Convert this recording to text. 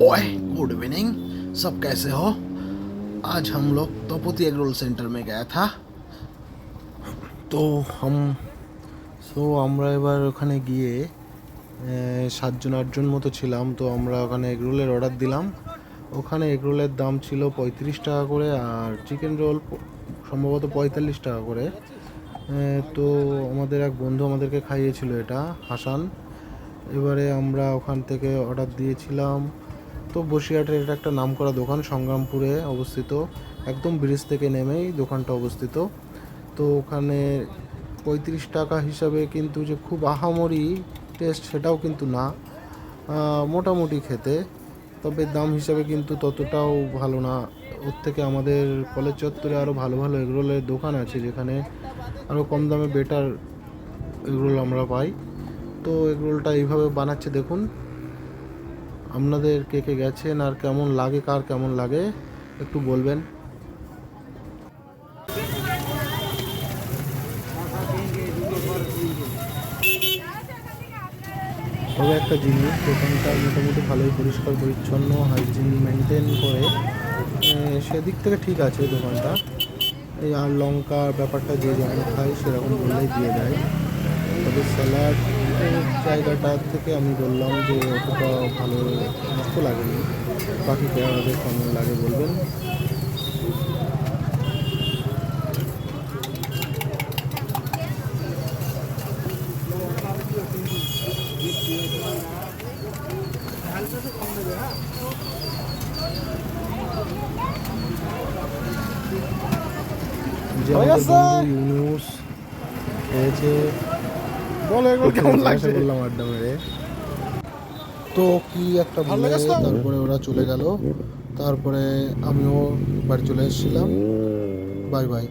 ओए, good evening. सब कैसे हो? आज हम लोग तपोती एग रोल सेंटर में गया था। তো हम আমরা এবার ওখানে গিয়ে 7জন 8জন মতো ছিলাম। তো আমরা ওখানে এগরোলের অর্ডার দিলাম। ওখানে এগরোলের দাম ছিল 35 টাকা করে, আর চিকেন রোল সম্ভবত 45 টাকা করে। তো আমাদের এক বন্ধু আমাদেরকে খাইয়েছিল এটা, হাসান। এবারে আমরা ওখান থেকে অর্ডার দিয়েছিলাম। তো বসিরহাটের এটা একটা নামকরা দোকান, সংগ্রামপুরে অবস্থিত। একদম ব্রিজ থেকে নেমেই দোকানটা অবস্থিত। তো ওখানে 35 টাকা হিসাবে কিন্তু যে খুব আহামরি টেস্ট সেটাও কিন্তু না, মোটামুটি খেতে। তবে দাম হিসাবে কিন্তু ততটাও ভালো না। ওর থেকে আমাদের কলেজ চত্বরে আরও ভালো ভালো এগরোলের দোকান আছে, যেখানে আরও কম দামে বেটার এগরোল আমরা পাই। তো এগরোলটা এইভাবে বানাচ্ছে দেখুন। আপনাদের কে কে গেছেন আর কেমন লাগে, কার কেমন লাগে একটু বলবেন। তবে একটা জিনিস, দোকানটা মোটামুটি ভালোই পরিষ্কার পরিচ্ছন্ন, হাইজিন মেনটেন করে, সেদিক থেকে ঠিক আছে দোকানটা। এই আর লঙ্কার ব্যাপারটা যে যেমন খায় সেরকম বললেই দিয়ে দেয়। তবে স্যালাড জায়গাটা থেকে আমি বললাম যে অতটা ভালো মস্ত লাগেনি। বাকি আমাদের কেমন লাগে বলবেন। যে আমাদের বন্ধু ইউনুস খেয়েছে, কেমন লাগছে বললাম আড্ডা মেরে। তো কি একটা বলে তারপরে ওরা চলে গেল। তারপরে আমিও বাড়ি চলে এসেছিলাম। Bye bye.